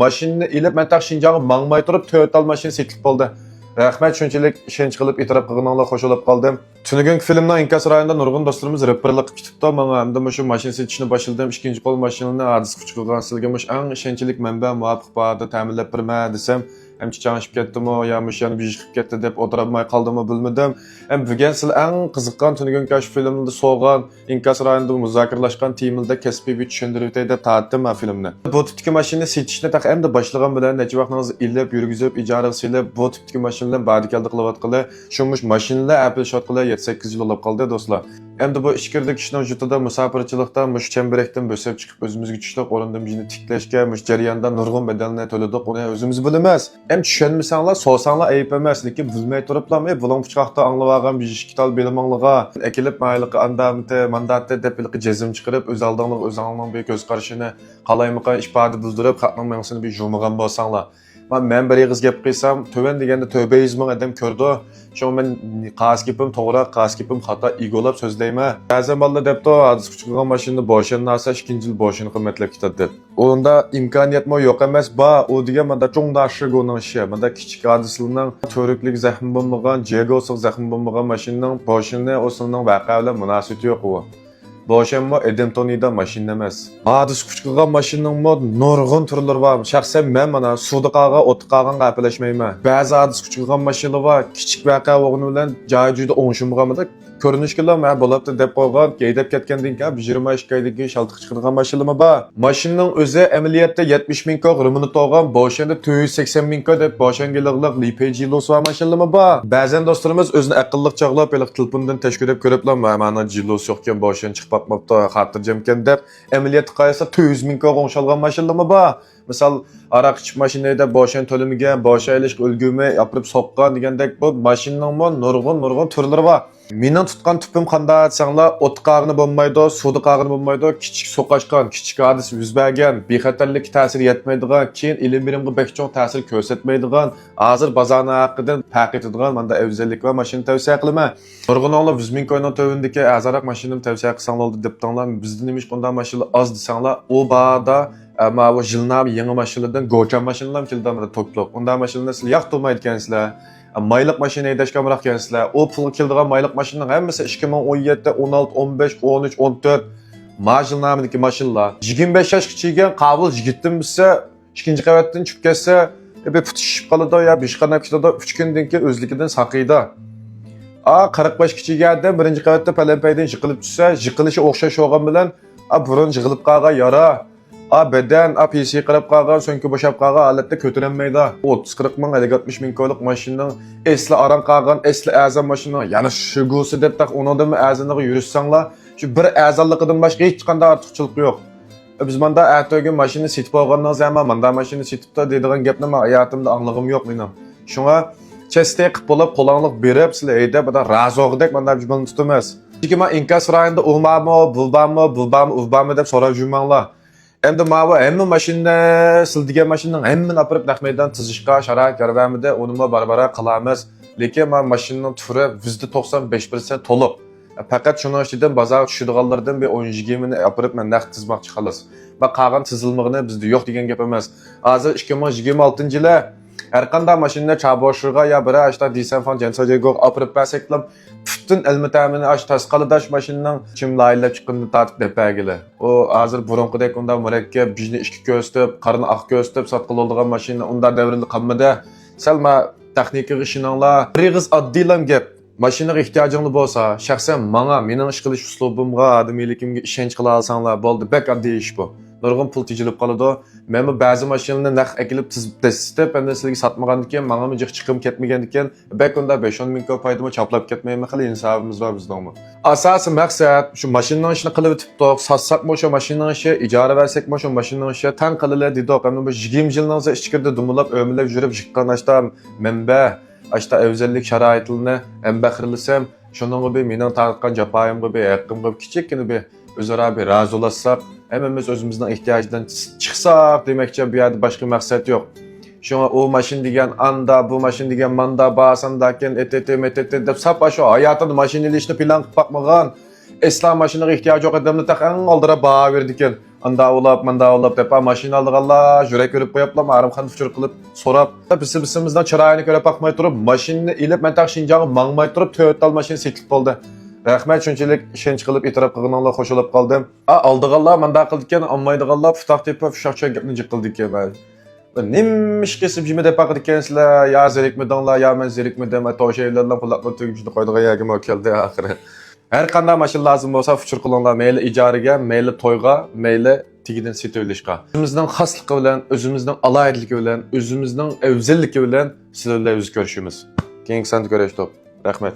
mashinani ilib men taq Şinjan'a mangmay turib 4 al mashina setilib qoldi. Rahmat shunchalik ishonch qilib e'tirof qilganinglar qo'shilib qoldim. Tunugun filmning inkas rayonida nurg'un do'stlarimiz reperlik qilib ketibdi. Menga hamda shu mashina setishni boshladim. Ikkinchi qo'l mashinani hadis qilgan sizga eng ishonchlik manba muvofiq bahada ta'minlab berma desam, hem chiqanishib ketdimi yo yana bir ish qilib ketdi deb o'tirmay qoldimmi bilmadim. Hem bugun siz eng qiziqqan tunugun kash filmida so'g'an inkas rayonida muzokaralashgan temilda kasbiy bir tushuntirib o'tay deb ta'atdim men filmni. Bu tipdagi mashina setishni taq endi boshlagan bilan necha vaqtingiz ilib, yurgizib, ijaraga silib, bu tipdagi mashinalar badikalda qilayotqanlar, shumush mashinalar Apple shotqalar 7-8 yil olib qoldi do'stlar. Endi bu ishkirda kishining jutida musofirchilikdan mush chambarakdan bo'sab chiqib o'zimizga tushliq o'rinda bijini tiklashga, mush jarayonda nurg'un bedelni to'ladik, uni o'zimiz bilamiz. Hem tushunmasanglar, so'sanglar ayıp emas, lekin bilmay turiblar, bulan puchqoqda anglab olgan bir ishkital biliminglarga ekilib mayliqi andamti, mandati deb jazm chiqarib, o'z oldinglar o'zingning bir ko'z qarashini qalaymiqan ifoda bildirib, xatning mengsini bir jumg'an bo'lsanglar. Men bir yig'iz gap qilsam, töven deganda tövbeyizmin adam ko'rdi. Şu men qasgipim to'g'ri, qasgipim xato egolab so'zlayman. Ba'zan balla debdi, hadis kuchgan mashinani boshini nasa, ikkinchi yil boshini qimmatlab ketadi deb. Unda imkoniyatmi yo'q emas, ba, u degan menda cho'ngdashi go'ning ishi. Menda kichik hadislarning to'riklik zaxm bo'lmagan, jegosiq zaxm bo'lmagan mashinaning boshini o'sining voqea bilan munosabati yo'q u. Boşanma Edmonton'da mashina emas. Hadis kuchgan mashinaning nurg'un turlari bor. Shaxsan men mana suvda qolgan, o'tda qolgan gapirishmayman. Ba'zi hadis kuchgan mashinalar bor, kichik voqea o'g'ini bilan joy-joyda o'ngishmaganida ko'rinishlar men bo'libdi deb qo'ygan, keydab ketgandan keyin 22 kaydagi shaltiq chiqargan mashinalar bor. Mashinaning o'zi amaliyotda 70 ming kg rimini to'g'an, boshanda 480 ming kg deb boshangiliqliq LPG-los va mashinalar bor. Ba'zan do'stlarimiz o'zini aqlliq chog'lab, telefondan tashkilab ko'riblar, mana jilos yo'qkan boshdan chiqib batmapti, xotirjamkan deb amaliyot qaysa 400 ming kg o'ngshalgan mashinalar bor. Misal araq ichib mashinada boshdan to'limigan, bosh aylish o'lgumi yapirib soqqan degandek bu mashinaning nurg'un turlari bor. Mening tutgan tupim qanday desanglar, o't qag'ini bo'lmaydi, suvda qag'ini bo'lmaydi, kichik so'qashgan, kichik hadis yuz bergan, bexatarlik ta'sir yetmaydigan, keyin ilm bilimga bekchong ta'sir ko'rsatmaydigan, hozir bozorni haqidan farq etadigan menda afzallik va mashina tavsiya qilaman. Nurg'unlar 100 ming ko'yning tövündeki azaraq mashinani tavsiya qilsanglar deb tanglar, bizda nimish qanday mashina az desanglar, o ba'da ama bu jilnab yangi mashinalardan go'chan mashinalar keldi to'pliq. Unday mashinalar siz yoqtirmaydi ekansizlar. Mayliq mashina haydashga kelsizlar. O pul keldigan mayliq mashinaning hammasi 2017, 16, 15, 13, 14 majil namidagi mashinalar. 25 yoshga chiqgan qabul yigitdim bilsa, ikkinchi qavatdan chiqib ketsa, bir putishib qoladi yo bishqanab ketadi, 3 kundan keyin o'zligidan saqiydi. 45 kichigada birinchi qavatda palanpaydan yiqilib tushsa, yiqilishi o'xshash bo'lgan bilan, burun yiqilib qolgan yara, beden, PC qilib qolgan, so'ngki bo'shab qolgan holatda ko'tarilmaydi. 30-40 ming, 60 ming ko'lik mashinaning esli aran qolgan, esli azam mashina, yana shugusi deb taq undan azaniga yurishsanglar, shu bir azanligidan boshqa hech qanday ortiqchilik yo'q. Biz menda ertaga mashina setib olgandan zaman menda mashina setibdi deydigan gapni men hayotimda anglag'im yo'q mening. Shunga chestek qilib bo'lib qo'lonliq berib, sizlar ayda bada razog'dek menda jibini tutmas. Chunki men inkas rayonida bulbami deb so'rab yurmanglar. Endi mava hamma mashina sildigan mashinaning hammani olib naq maydon tizishga sharoit yaratmadi, uni barbara qilamiz. Lekin men mashinaning turi %95% to'liq. Faqat shuni ichidan bozor tushadiganlardan bir 10-20 mini olib men naq tizmoqchi xolos. Va qolgan tizilmig'ini bizda yo'q degan gap emas. Hozir 2026-yilda har qanday mashina chaboshirga ya biri ashta desam fan jensajego olib berseklam bütün ilmi ta'mini ash tasqaladash mashinaning kim laylab chiqqanini tartib deb bergili. O hozir burunqidek unda murakkab bijni ishki ko'stib, qarni oq ko'stib sotqiladigan mashina unda davrilib qolmadi. Salma texnika ishininglar rig'iz oddiylam gap. Mashinaga ehtiyojinglar bo'lsa, shaxsan mening ish qilish uslubimga, odamiyligimga ishonch qila olsanglar bo'ldi, bak oddiy ish bu. Nurg'un pul tejilib qoladi. Men ba'zi mashinalarni naq akilib tizib, endi sizlarga sotmagandan keyin, menga jiq chiqim ketmagandan keyin, bak unda 5-10 ming ko'p foydamni choplab ketmayman, qil insofimiz va bizdingmi. Asosiy maqsad shu mashinaning ishini qilib o'tibdik, satsakmi o'sha mashinaning ishi, ijara bersakmi o'sha mashinaning ishi tan qilinglar dedik. Endi bu 20 yilning ichkirda dumulab, o'milab yurib chiqqan ashta manba, ashta afzallik sharoitlarini embaxirlasam, shuning gibi mening tartgan japoyimga bir haqqimga kichikgina bir o'zaro bir razılaşsak, hammamiz o'zimizning ehtiyojdan chiqsak demakchi, bu yerda boshqa maqsad yo'q. Shunga o mashin degan anda, bu mashin degan manda, basandakin ettet deb sap shu hayotida mashinalashni plan qilib boqmagan, islom mashinaga ehtiyoji yo'q odamni taqan oldira baho berdi ekan. anda olab dep mashina aldıqanlar yurak ko'rib qo'yaplar, Arimxon fuchur qilib so'rab, bisimizdan chiroyini ko'rib bakmay turib, mashinani ilib mentaq Şinjan'a mangmay turib, Toyota mashina setilib qoldi. Rahmat shunchalik ishonch qilib e'tirof qilganinglar qo'shilib qoldim. Aldıqanlar manda qildi ekan, olmaydiganlar futaq tepa fushaqcha gapni jiqildi ekan. Nimmish kesib jimi dep baqdi ekansizlar, ya zerikmidinglar, ya men zerikmidim, to'shaylardan pullarni tugib juda qo'ydigan yerga keldi oxiri. Her qanday mashina lazım bo'lsa fuchur qilinglar, mayli ijaraga, mayli to'yga, mayli tigidan setib olishga. O'zimizning xosligi bilan, o'zimizning alohidaligi bilan, o'zimizning afzalligi bilan sizlar bilan yuz ko'rishimiz. Keyingi sanda ko'rishdik. Rahmat.